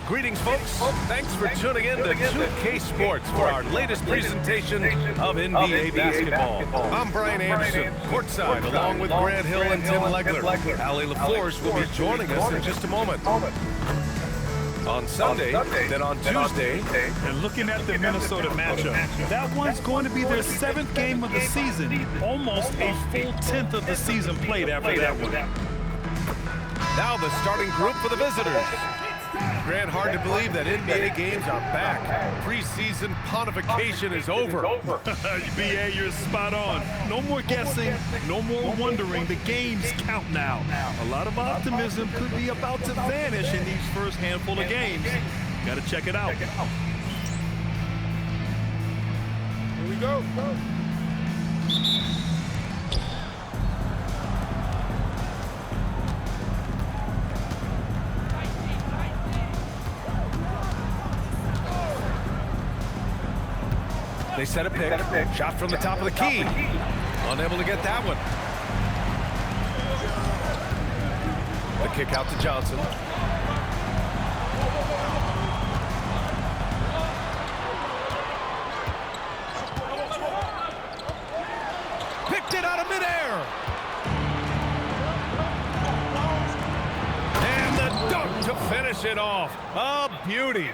Greetings, folks. Thanks for tuning in to 2K Sports for our latest presentation of NBA basketball. I'm Brian Anderson, courtside, along with Grant Hill and Tim Legler. Allie LaForce will be joining us in just a moment. On Sunday, then on Tuesday. And looking at the Minnesota matchup, that one's going to be their 7th game of the season, almost a full 10th of the season played after that one. Now the starting group for the visitors. Grant, hard to believe that NBA games are back. Preseason pontification is over. BA, you're spot on. No more guessing, no more wondering. The games count now. A lot of optimism could be about to vanish in these first handful of games. Got to check it out. Here we go. They set a pick. Shot from the top of the key. Unable to get that one. The kick out to Johnson. Picked it out of midair. And the dunk to finish it off. A beauty.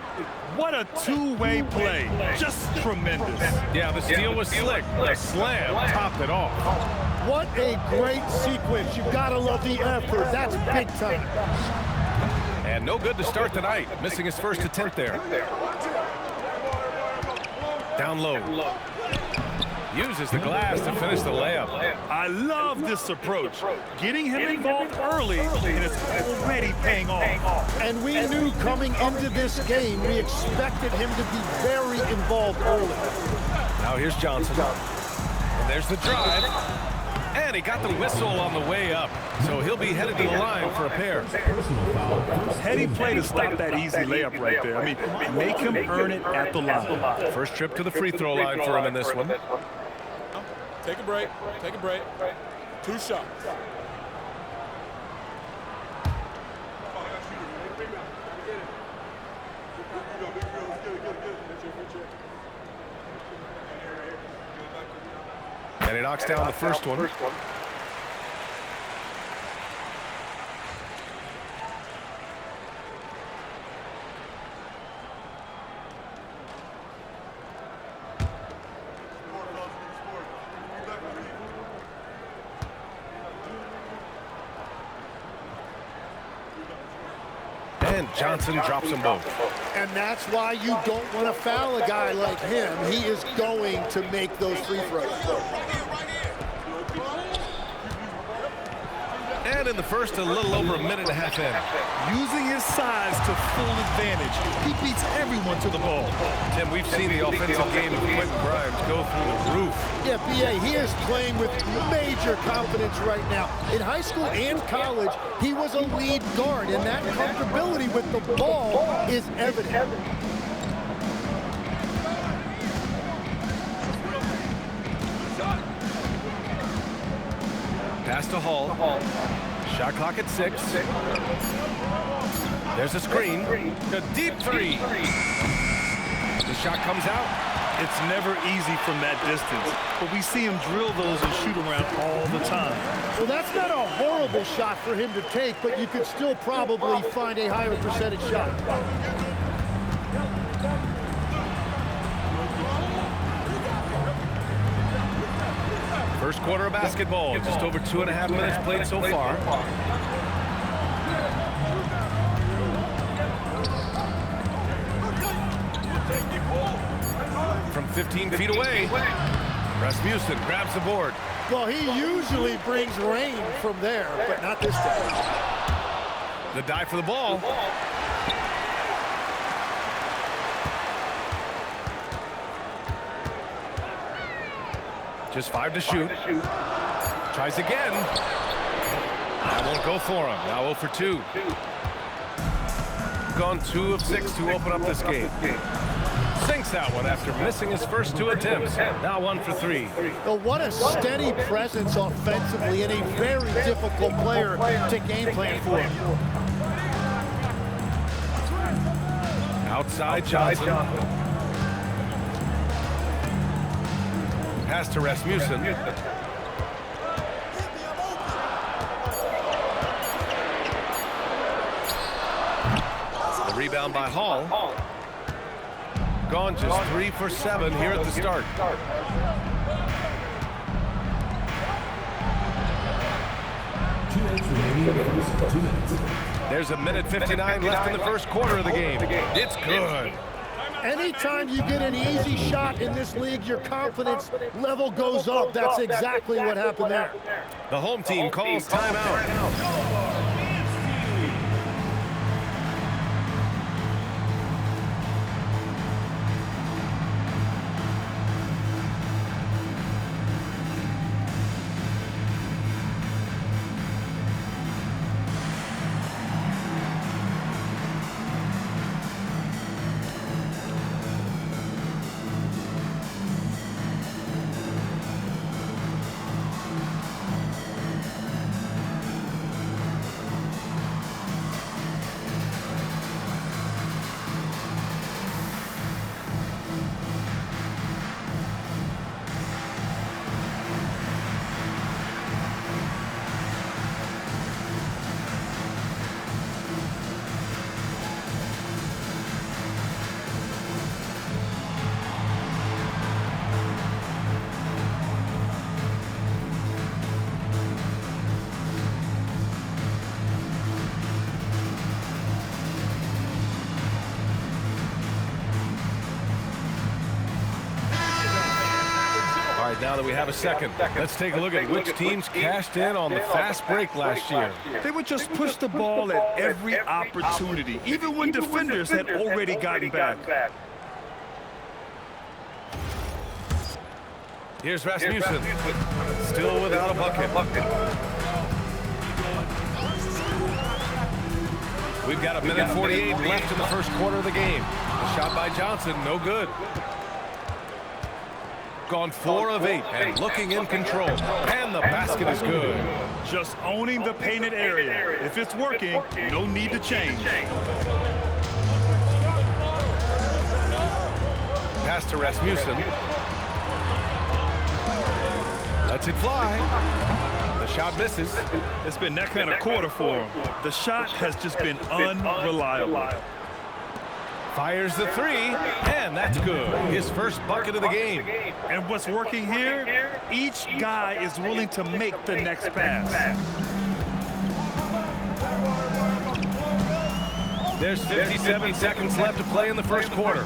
What a two-way play. Just tremendous. Yeah, the steal was slick. The slam topped it off. What a great sequence. You've got to love the effort. That's big time. And no good to start the night. Missing his first attempt there. Down low. Uses the glass to finish the layup. I love this approach. Getting him involved early, and it's already paying off. And we knew coming into this game, we expected him to be very involved early. Now here's Johnson. And there's the drive. And he got the whistle on the way up. So he'll be headed to the line for a pair. Heady play to stop that easy layup right there. I mean, make him earn it at the line. First trip to the free throw line for him in this one. Take a break. Take a break. 2 shots. And he knocks down the first one. And Johnson drops them both. And that's why you don't want to foul a guy like him. He is going to make those free throws. And in the first, a little over a minute and a half in. Using his size to full advantage. He beats everyone to the ball. Tim, we've seen the offensive game of Quentin Grimes go through the roof. Yeah, B.A., he is playing with major confidence right now. In high school and college, he was a lead guard, and that comfortability with the ball is evident. Pass to Hall. Shot clock at 6. There's a screen. A deep three. The shot comes out. It's never easy from that distance, but we see him drill those and shoot around all the time. Well, that's not a horrible shot for him to take, but you could still probably find a higher percentage shot. First quarter of basketball, just over 2.5 minutes played so far. From 15 feet away, Rasmussen grabs the board. Well, he usually brings rain from there, but not this time. The dive for the ball. Just 5 to shoot. Tries again. That won't go for him. Now 0 for 2. Gone 2 of 6 to open up this game. Sinks that one after missing his first 2 attempts. Now 1 for 3. Well, what a steady presence offensively and a very difficult player to game plan for. Outside Johnson. Pass to Rasmussen. The rebound by Hall. Gone just 3 for 7 here at the start. There's a minute 59 left in the first quarter of the game. It's good. Anytime you get an easy shot in this league, your confidence level goes up. That's exactly what happened there. The home team calls timeout. Now that we have a second, let's take a look at which teams cashed in on the fast break last year. They would just push the ball at every opportunity, even when defenders had already gotten back. Here's Rasmussen, still without a bucket. We've got a minute 48 left in the first quarter of the game. A shot by Johnson, no good. Gone 4 of 8 and looking in control. And the basket is good. Just owning the painted area. If it's working, no need to change. Pass to Rasmussen. Lets it fly. The shot misses. It's been that kind of quarter for him. The shot has just been unreliable. Fires the 3, and that's good. His first bucket of the game. And what's working here? Each guy is willing to make the next pass. There's 57 seconds left to play in the first quarter.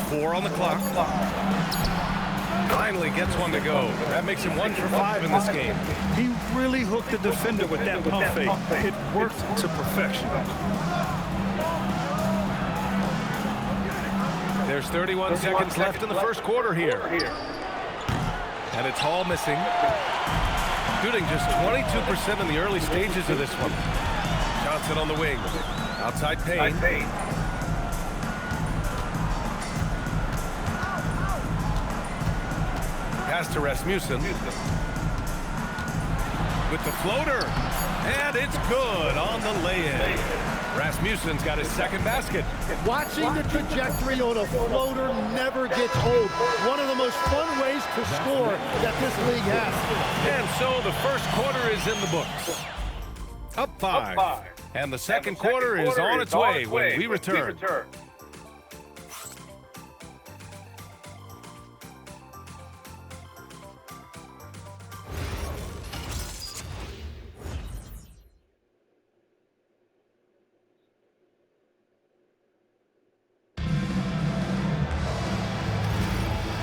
Four on the clock. Finally gets one to go. That makes him 1 for 5 in this game. He really hooked the defender with that pump fake. It worked to perfection. There's 31 seconds left in the first quarter here. And it's Hall missing. Shooting just 22% in the early stages of this one. Johnson on the wing. Outside Payne. Pass to Rasmussen. With the floater. And it's good on the lay-in. Rasmussen's got his second basket. Watching the trajectory on a floater never gets old. One of the most fun ways to score that this league has. And so the first quarter is in the books. Up 5. And the second quarter is on its way when we return.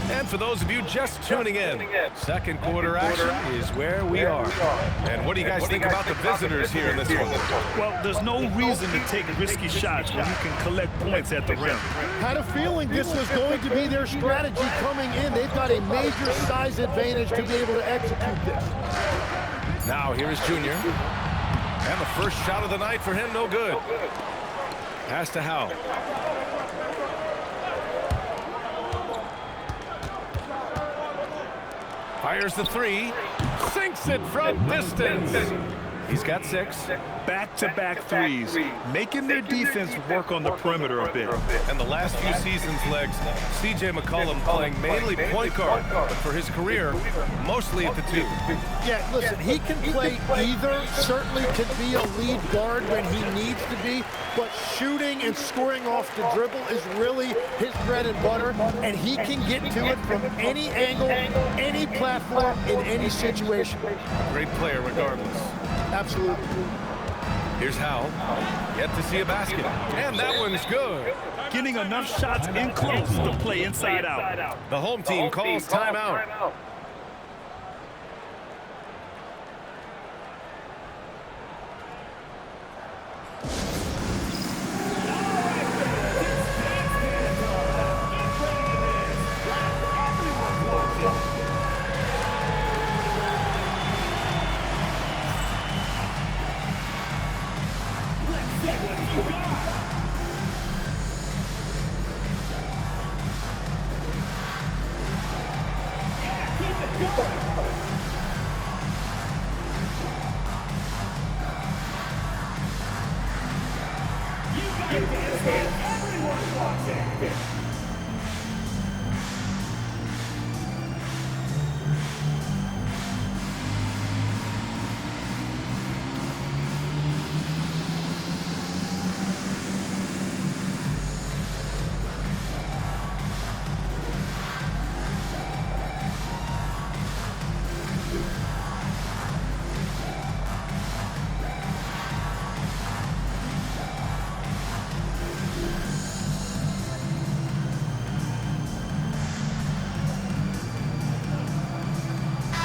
And for those of you just tuning in, second quarter action is where we are. And what do you guys think about the visitors here in this one? Well, there's no reason to take risky shots when you can collect points at the rim. Had a feeling this was going to be their strategy coming in. They've got a major size advantage to be able to execute this. Now here is Junior. And the first shot of the night for him, no good. Pass to Howe. Fires the three. Sinks it from distance. He's got 6. Back-to-back threes, making their defense work on the perimeter a bit. And the last few seasons, Legs, C.J. McCollum playing mainly point guard, but for his career, mostly at the 2. Yeah, listen, he can play either, certainly can be a lead guard when he needs to be, but shooting and scoring off the dribble is really his bread and butter, and he can get to it from any angle, any platform, in any situation. Great player regardless. Absolutely. Here's Howe. Yet to see a basket. And that one's good. Getting enough shots in close to play inside out. The home team calls timeout.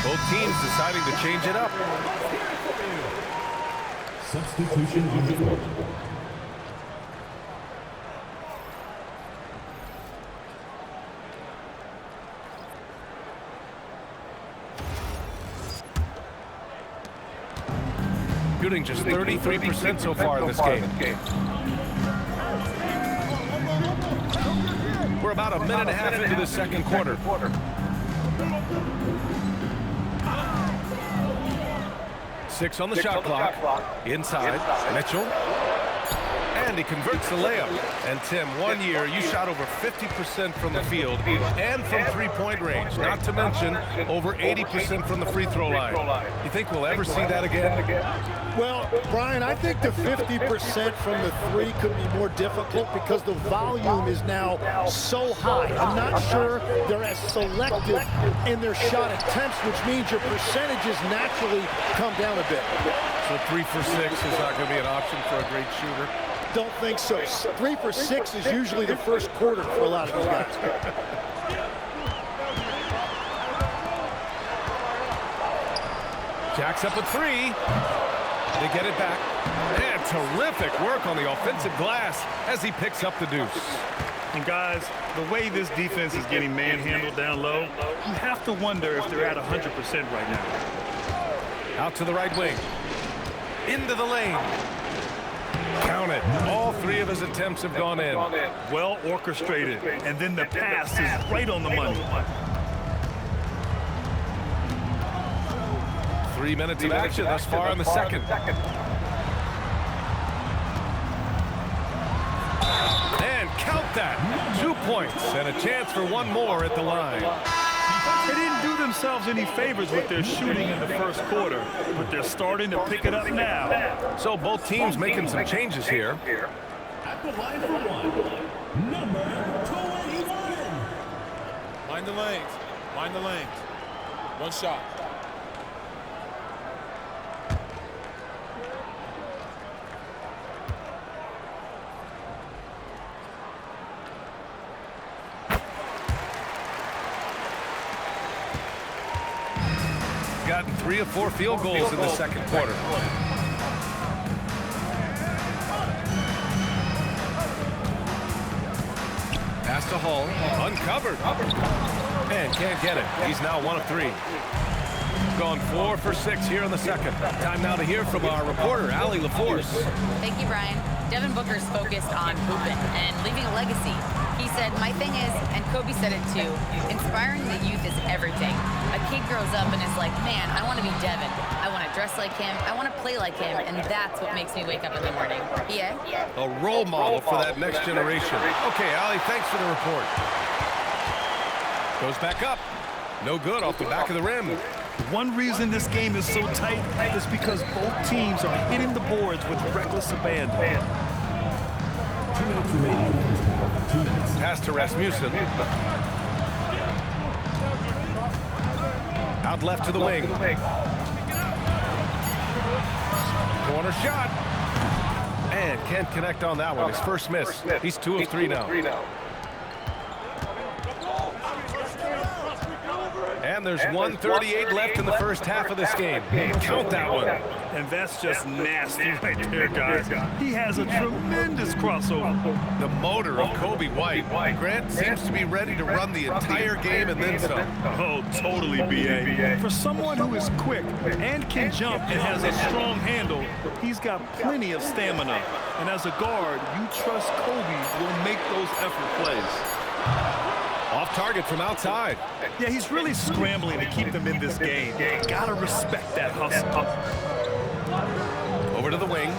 Both teams deciding to change it up. Substitution on the court. Shooting just 33% so far in this game. We're about a minute and a half into the second quarter. Six on the shot clock. Inside, Mitchell. And he converts the layup. And Tim, 1 year, you shot over 50% from the field and from three-point range. Not to mention over 80% from the free throw line. You think we'll ever see that again? Well, Brian, I think the 50% from the 3 could be more difficult because the volume is now so high. I'm not sure they're as selective in their shot attempts, which means your percentages naturally come down a bit. So 3 for 6 is not going to be an option for a great shooter. Don't think so. 3 for 6 is usually the first quarter for a lot of these guys. Jacks up a 3. They get it back. And terrific work on the offensive glass as he picks up the deuce. And guys, the way this defense is getting manhandled down low, you have to wonder if they're at 100% right now. Out to the right wing. Into the lane. Count it. All 3 of his attempts have gone in. Well orchestrated. And then the pass is right on the money. 3 minutes of action thus far in the second. And count that. 2 points and a chance for one more at the line. They didn't do themselves any favors with their shooting in the first quarter, but they're starting to pick it up now. So both teams making some changes here. At the line for one, number 21. Mind the lanes. Mind the lanes. One shot. Gotten 3 of 4 field goals in the second quarter. Pass to Hall, uncovered. And can't get it. He's now 1 of 3. gone 4 for 6 here in the second. Time now to hear from our reporter, Allie LaForce. Thank you, Brian. Devin Booker's focused on hooping and leaving a legacy. He said, my thing is, and Kobe said it too, inspiring the youth is everything. A kid grows up and is like, man, I want to be Devin. I want to dress like him. I want to play like him. And that's what makes me wake up in the morning. Yeah? A role model for that next generation. Okay, Allie, thanks for the report. Goes back up. No good off the back of the rim. One reason this game is so tight is because both teams are hitting the boards with reckless abandon. 2 minutes remaining in the first half. 2 minutes. Pass to Rasmussen. Out left to the wing. Corner shot. And can't connect on that one. His first miss. He's 2 of 3 now. And there's 1:38 left in the first half of this game. Count that one. And that's just nasty right there, guys. He has a tremendous crossover. The motor of Kobe White. Grant seems to be ready to run the entire game and then some. Oh, totally, B.A. For someone who is quick and can jump and has a strong handle, he's got plenty of stamina. And as a guard, you trust Kobe will make those effort plays. Off target from outside. Yeah, he's really scrambling to keep them in this game. Gotta respect that hustle. Over to the wing.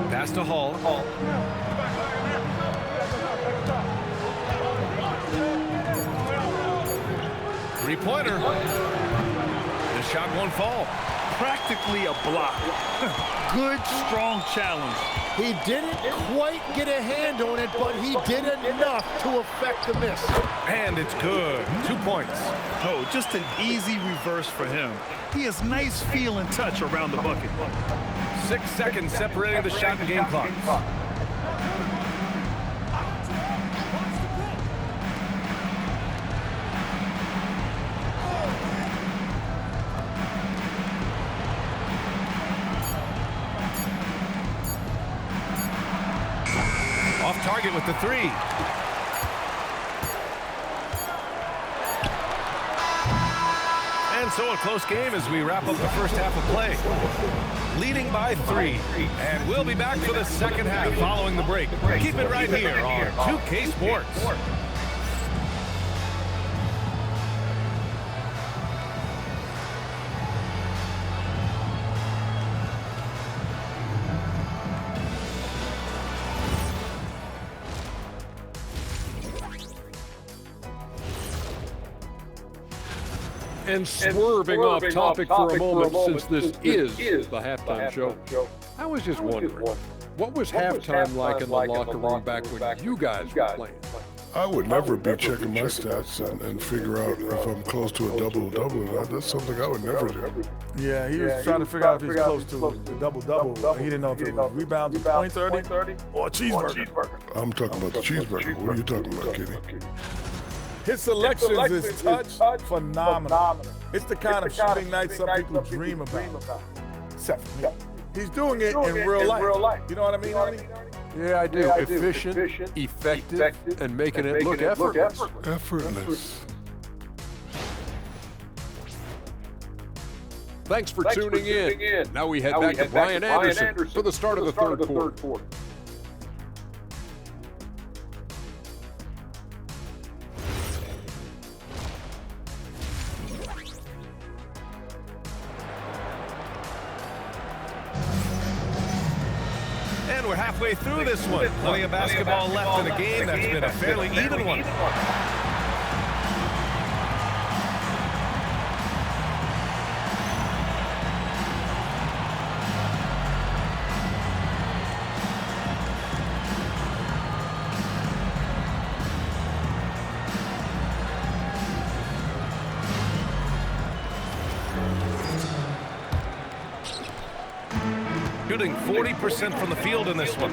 Pass to Hall. Three-pointer. The shot won't fall. Practically a block. Good, strong challenge. He didn't quite get a hand on it, but he did enough to affect the miss. And it's good. 2 points. Oh, just an easy reverse for him. He has nice feel and touch around the bucket. 6 seconds separating the shot and game clock. Off target with the 3. And so a close game as we wrap up the first half of play. Leading by 3. And we'll be back for the second half following the break. Keep it right here on 2K Sports. And swerving off topic for a moment, since this is the halftime show, I was just wondering, what was halftime like in the locker room back when you guys were playing? I would never be checking my stats and figure out if I'm close to a double-double or not. That's something I would never do. Yeah, he was trying to figure out if he's close to the double-double. He didn't know if it was rebounds, points, 30, or a cheeseburger. I'm talking about the cheeseburger. What are you talking about, Kenny? His selections is touch phenomenal. It's the kind of shooting night some people dream about. Except for me. He's doing it in real life. You know what I mean, Arnie? Yeah, I do. Efficient, effective, and making it look effortless. Effortless. Thanks for tuning in. Now we head back to Brian Anderson for the start of the third quarter. And we're halfway through this one. Plenty of basketball left in a game that's been a fairly even one. Shooting 40% from the field in this one.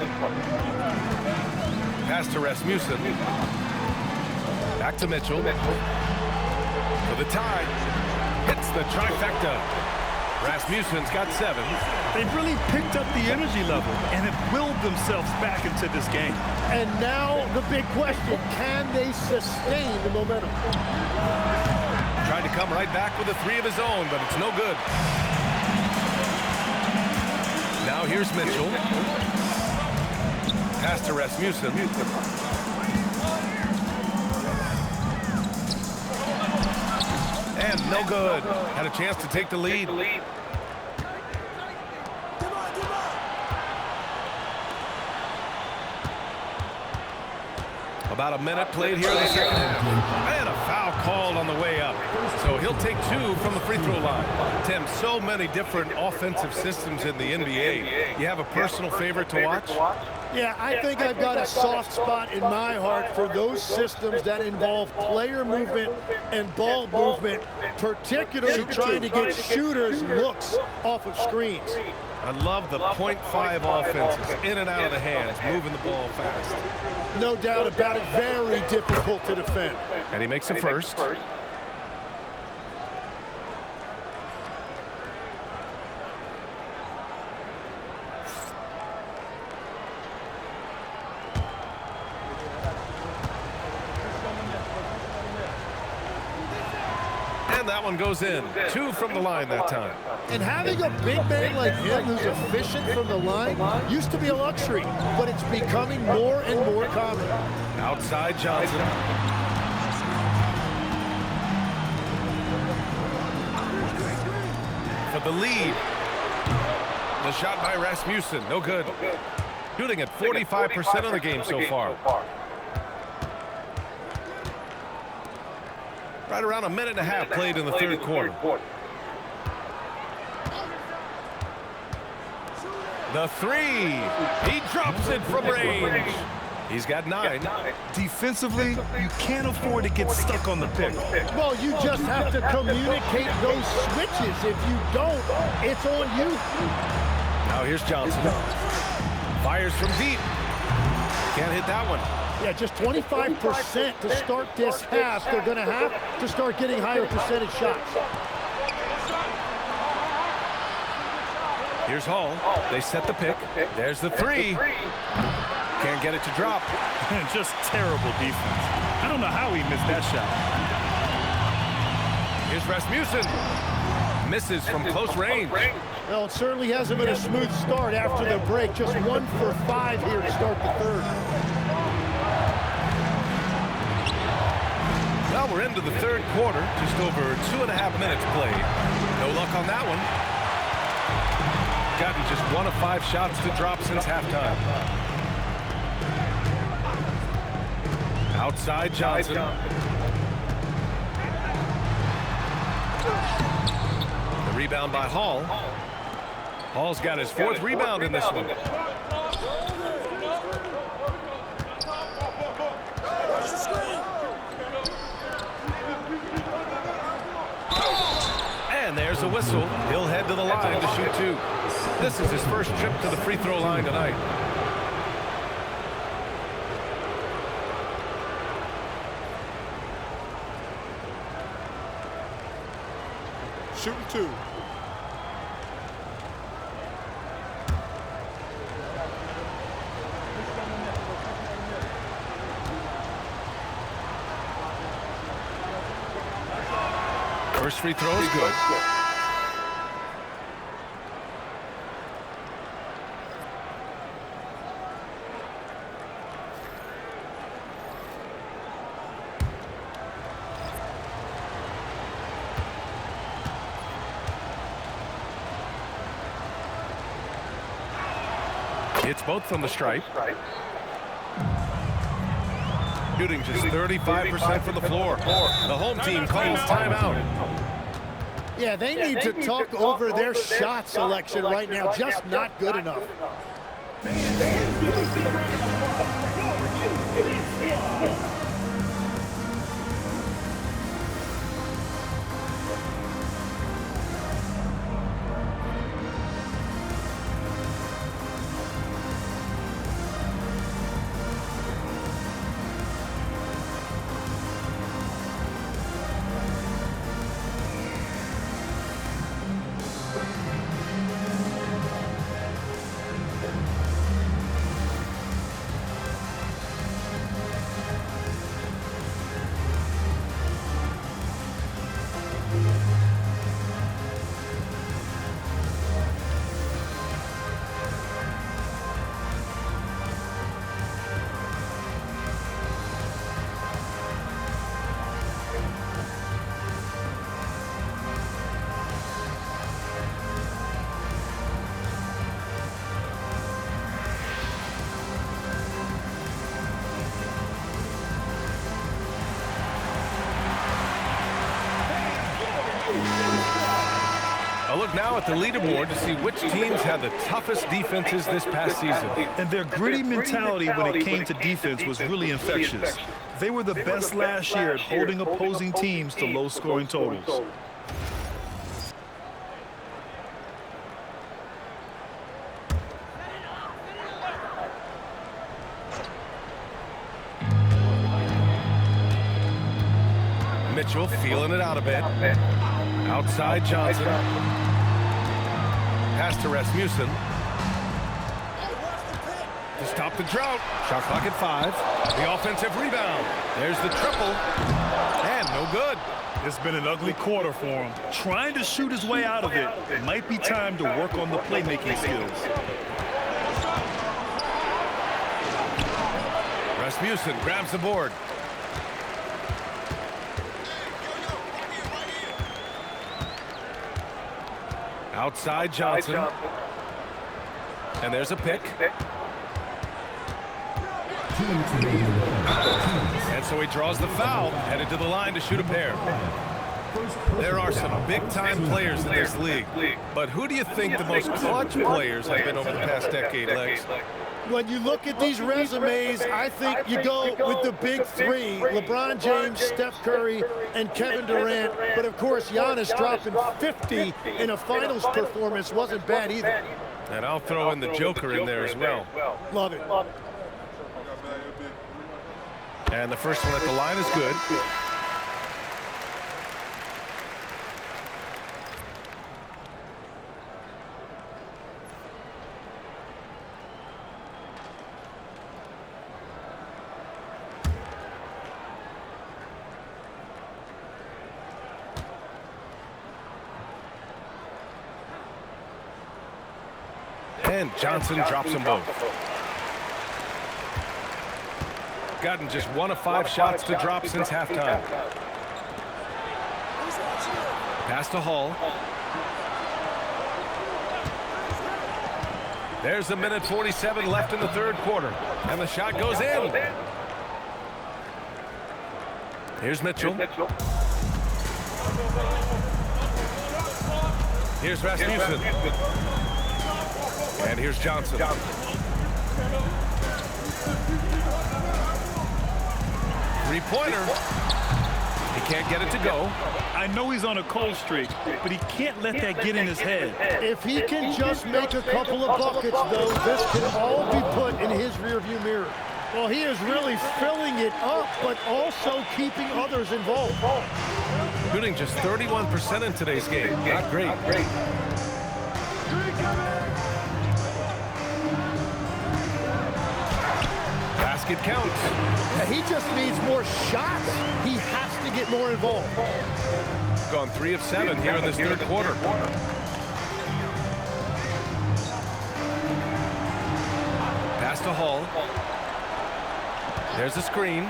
Pass to Rasmussen. Back to Mitchell. For the tie. Hits the trifecta. Rasmussen's got 7. They've really picked up the energy level and have willed themselves back into this game. And now the big question, can they sustain the momentum? Tried to come right back with a 3 of his own, but it's no good. Now here's Mitchell. Pass to Rasmussen. And no good. Had a chance to take the lead. About a minute played here in the second half. And a foul called on the way up. So he'll take 2 from the free throw line. Tim, so many different offensive systems in the NBA. You have a personal favorite to watch? Yeah, I think I've got a soft spot in my heart for those systems that involve player movement and ball movement, particularly trying to get shooters looks off of screens. I love the .5 offenses, in and out of the hands, moving the ball fast. No doubt about it, very difficult to defend. And he makes a first. And that one goes in. 2 from the line that time. And having a big man like him who's efficient from the line used to be a luxury, but it's becoming more and more common. Outside Johnson. For the lead. The shot by Rasmussen, no good. Shooting at 45% of the game so far. Right around a minute and a half played in the third quarter. The 3. He drops it from range. He's got 9. Defensively, you can't afford to get stuck on the pick. Well, you just have to communicate those switches. If you don't, it's on you. Now here's Johnson. Fires from deep. Can't hit that one. Yeah, just 25% to start this half. They're going to have to start getting higher percentage shots. Here's Hall. They set the pick. There's the 3. Can't get it to drop. Just terrible defense. I don't know how he missed that shot. Here's Rasmussen. Misses from close range. Well, it certainly hasn't been a smooth start after the break. Just 1 for 5 here to start the third. Well, we're into the third quarter. Just over 2.5 minutes played. No luck on that one. Gotten just 1 of 5 shots to drop since halftime. Outside Johnson. The rebound by Hall. Hall's got his 4th rebound in this one. And there's a whistle. He'll head to the line to shoot 2. This is his first trip to the free throw line tonight. Shooting 2. First free throw is good. Hits both from the stripe. Shooting just 35% from the floor. The home team calls timeout. Yeah, they need to talk over their shot selection right now. Just not good enough. A look now at the leaderboard to see which teams had the toughest defenses this past season. And their gritty mentality when it came to defense was really infectious. They were the best last year at holding opposing teams to low-scoring totals. Mitchell feeling it out a bit. Outside Johnson. Pass to Rasmussen. To stop the drought. Shot clock at 5. The offensive rebound. There's the triple. And no good. It's been an ugly quarter for him. Trying to shoot his way out of it. It might be time to work on the playmaking skills. Rasmussen grabs the board. Outside Johnson. And there's a pick. And so he draws the foul, headed to the line to shoot a pair. There are some big-time players in this league. But who do you think the most clutch players have been over the past decade, Legs? When you look at these resumes, I think you go with the big three, LeBron James, Steph Curry, and Kevin Durant. But, of course, Giannis dropping 50 in a finals performance wasn't bad either. And I'll throw in the Joker in there as well. Love it. And the first one at the line is good. And Johnson drops them both. Gotten just 1 of 5 shots to drop since halftime. Pass to Hall. There's a minute 47 left in the third quarter. And the shot goes in. Here's Mitchell. Here's Rasmussen. And here's Johnson. Three-pointer. He can't get it to go. I know he's on a cold streak, but he can't let that get in his head. If he can just make a couple of buckets, though, this can all be put in his rearview mirror. Well, he is really filling it up, but also keeping others involved. Shooting just 31% in today's game. Not great. Basket counts. He just needs more shots. He has to get more involved. Gone 3 of 7 here in this third quarter. Pass to Hall. There's a screen.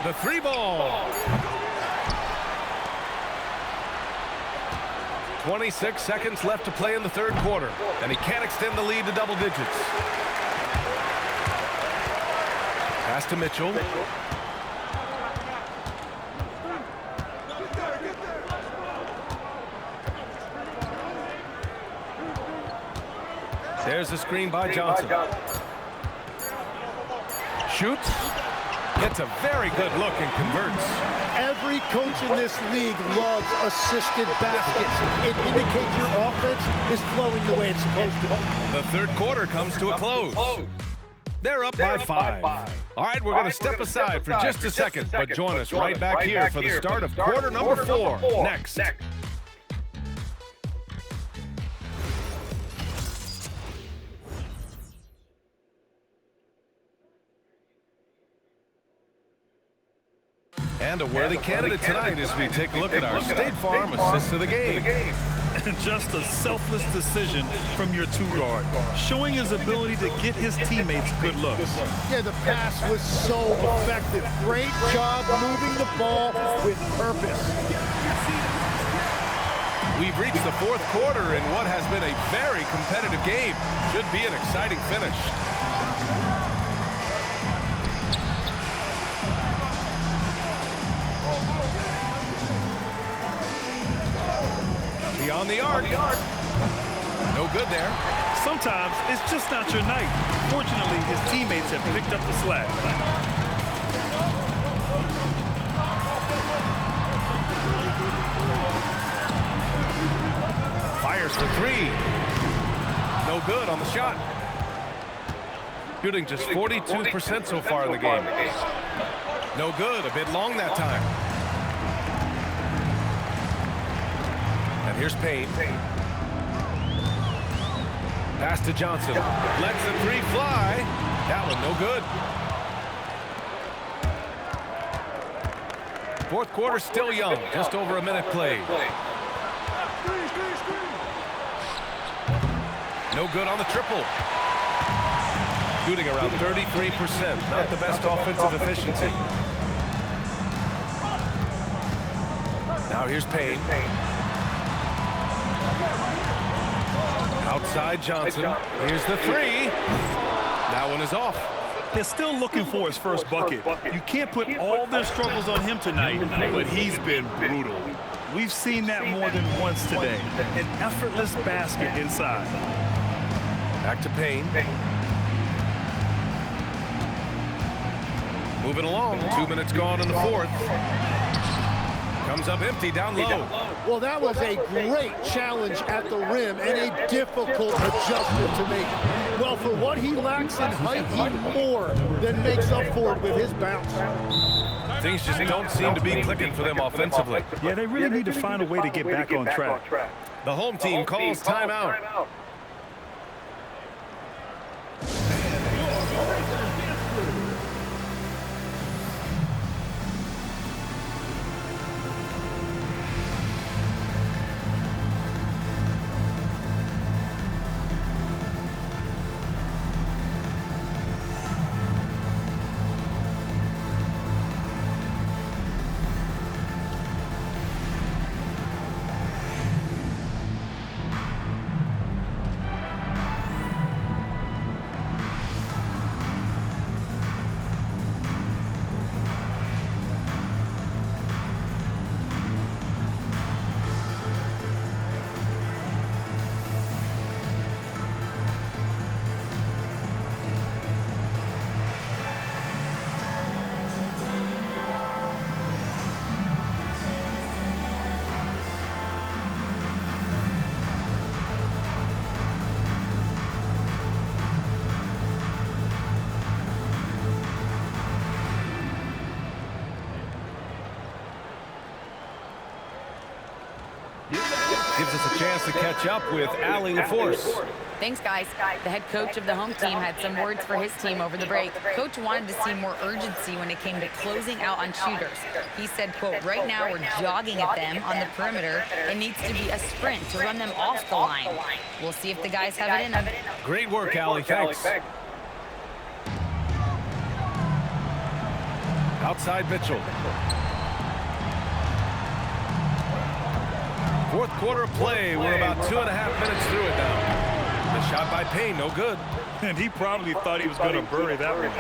The 3-ball. 26 seconds left to play in the third quarter, and he can't extend the lead to double digits. Pass to Mitchell. There's the screen by Johnson. Shoots. Gets a very good look and converts. Every coach in this league loves assisted baskets. It indicates your offense is flowing the way it's supposed to. The third quarter comes to a close. They're up by 5. All right, we're going to step aside for just a second, but join us right back here for the start of quarter number 4 next. And a worthy candidate tonight as we take a look at our State Farm assist of the game. Just a selfless decision from your 2-guard, showing his ability to get his teammates good looks. Yeah, the pass was so effective. Great job moving the ball with purpose. We've reached the fourth quarter in what has been a very competitive game. Should be an exciting finish. Beyond the arc. No good there. Sometimes it's just not your night. Fortunately, his teammates have picked up the slack. Fires for three. No good on the shot. Shooting just 42% so far in the game. No good, a bit long that time. And here's Payne. Pass to Johnson. Lets the three fly. That one no good. Fourth quarter still young. Just over a minute played. No good on the triple. Shooting around 33%. Not the best offensive efficiency. Now here's Payne. Outside Johnson. Here's the three. That one is off. They're still looking for his first bucket. You can't put all their struggles on him tonight, but he's been brutal. We've seen that more than once today. An effortless basket inside. Back to Payne. Moving along. 2 minutes gone in the fourth. Comes up empty down low. Well, that was a great challenge at the rim and a difficult adjustment to make. Well, for what he lacks in height, he more than makes up for it with his bounce. Things just don't seem to be clicking for them offensively. Yeah, they really need to find a way to get back on track. The home team calls timeout. Gives us a chance to catch up with Allie LaForce. Thanks, guys. The head coach of the home team had some words for his team over the break. Coach wanted to see more urgency when it came to closing out on shooters. He said, quote, right now we're jogging at them on the perimeter. It needs to be a sprint to run them off the line. We'll see if the guys have it in them. Great work, Allie. Thanks. Outside Mitchell. Fourth quarter play. We're about 2.5 minutes through it now. The shot by Payne, no good. And he probably thought he was going to bury that one.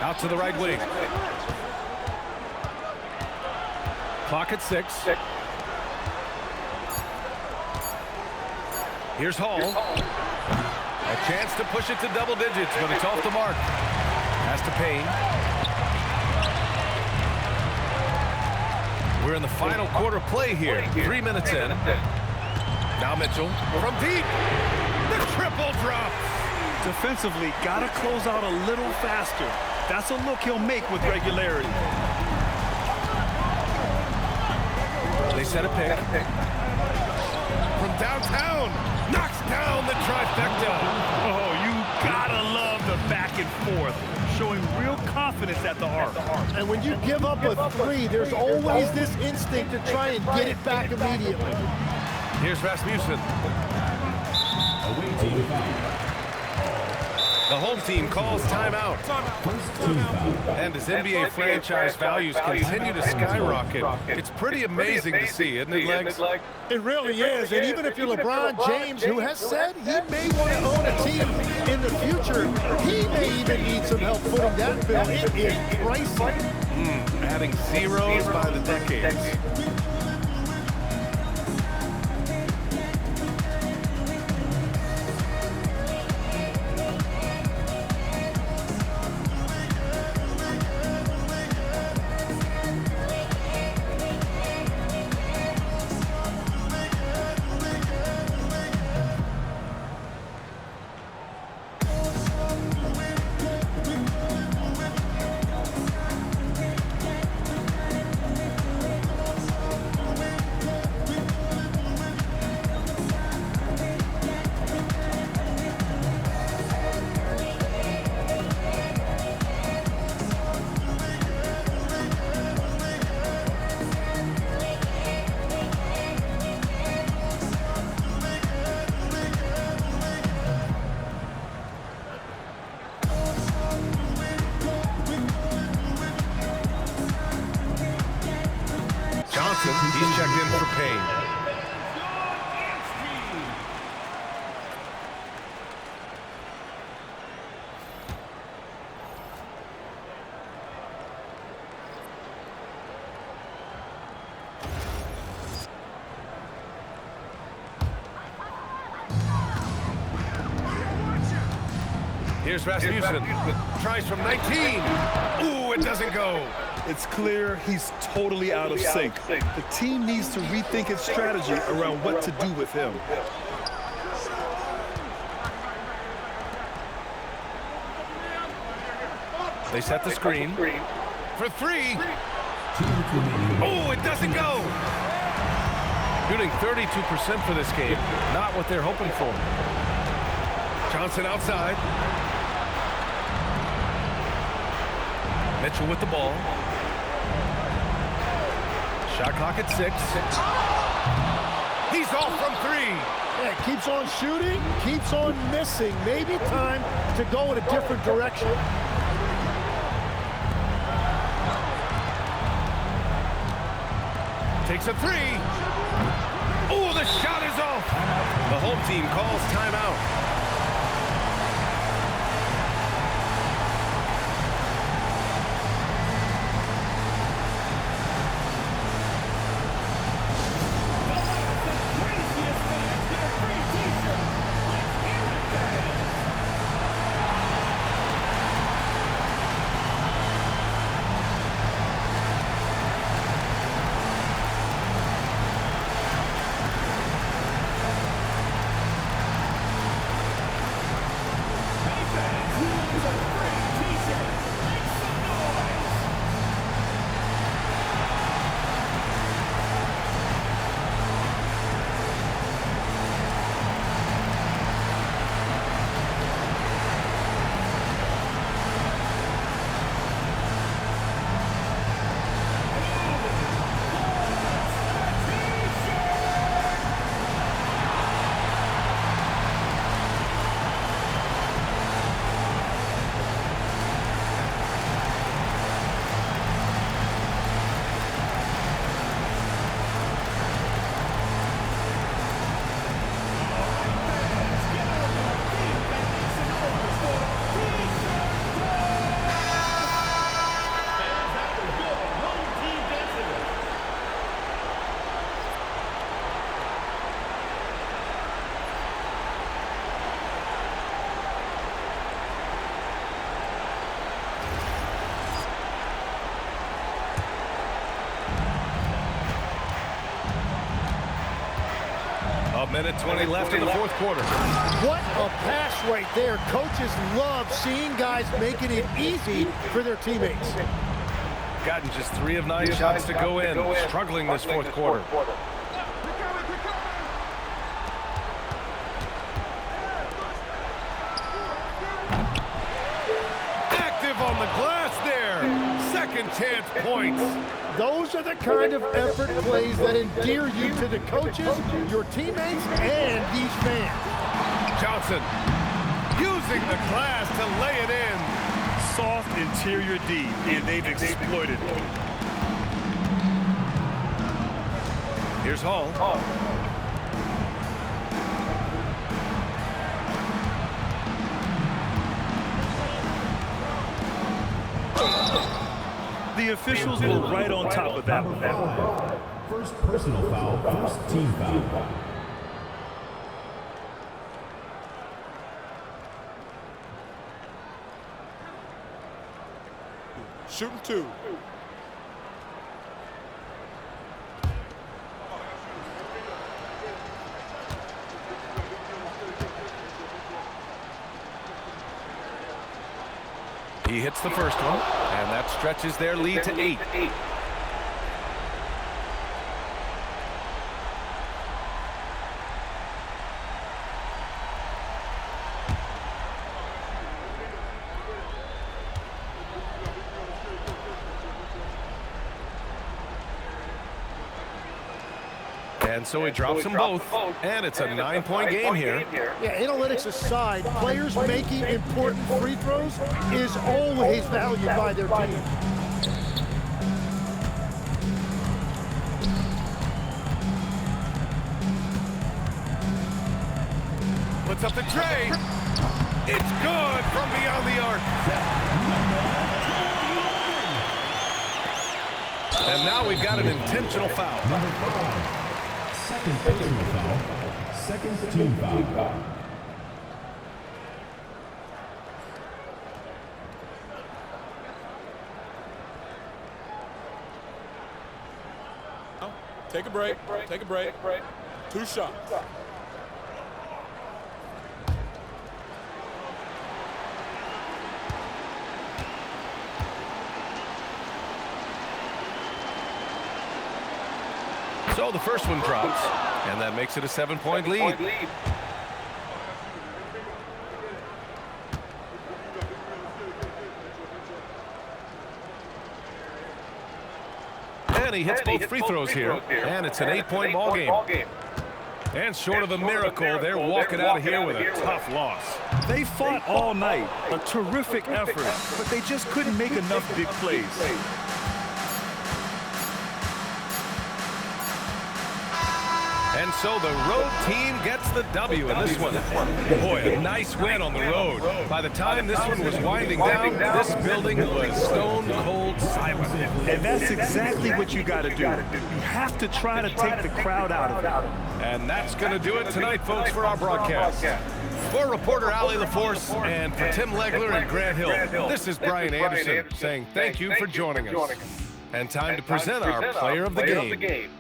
Out to the right wing. Clock at 6. Here's Hall. A chance to push it to double digits, but it's off the mark. Pass to Payne. We're in the final quarter play here. 3 minutes in. Now Mitchell from deep. The triple drops. Defensively, got to close out a little faster. That's a look he'll make with regularity. They set a pick. From downtown. Knocks down the trifecta. Oh, you gotta love the back and forth. Showing real confidence at the arc. And when you give up a three, there's always this instinct to try and get it back immediately. Here's Rasmussen. The home team calls timeout. And as NBA franchise values continue to skyrocket, it's pretty amazing to see, isn't it, Legs? It really is, and even if you're LeBron James, who has said he may want to own a team in the future, he may even need some help footing that bill. It is pricey. Adding zeros by the decades. He's checked in for Payne. Here's Rasmussen. Tries from 19. Ooh, it doesn't go. It's clear he's totally out of sync. The team needs to rethink its strategy around what to do with him. They set the screen for three. Oh, it doesn't go. Shooting 32% for this game. Not what they're hoping for. Johnson outside. Mitchell with the ball. Shot clock at 6. He's off from 3. Yeah, keeps on shooting, keeps on missing. Maybe time to go in a different direction. Takes a 3. Oh, the shot is off. The home team calls timeout. Minute 20 left in the fourth quarter. What a pass right there. Coaches love seeing guys making it easy for their teammates. Gotten just 3 of 9 shots to go in. Struggling this fourth quarter. Active on the glass there. Second chance points. Those are the kind of effort plays that endear you to the coaches, your teammates, and these fans. Johnson, use using the glass to lay it in. Soft interior D, and they've exploited it. Here's Hall. The officials were right on top of that one. First personal foul, first team foul. Shooting 2. He hits the first one, and that stretches their lead to 8. And so he drops them both, and it's a 9-point game here. Yeah, analytics aside, players making important free throws is always valued by their team. Puts up the tray. It's good from beyond the arc. And now we've got an intentional foul. Second personal foul, second team foul. Take a break. Take a break. 2 shots. So the first one drops, and that makes it a 7-point lead. And he hits both free throws here, and it's an 8-point ball game. And short of a miracle, they're walking out of here with a tough loss. They fought all night, a terrific effort, but they just couldn't make enough big plays. And so the road team gets the W in this one. Boy, a nice win on the road. By the time this one was winding down, this building was stone cold silent. And that's exactly what you got to do. You have to try to take the crowd out of it. And that's going to do it tonight, folks, for our broadcast. For reporter Ali LaForce and for Tim Legler and Grant Hill, this is Brian Anderson saying thank you for joining us. And time to present our player of the game.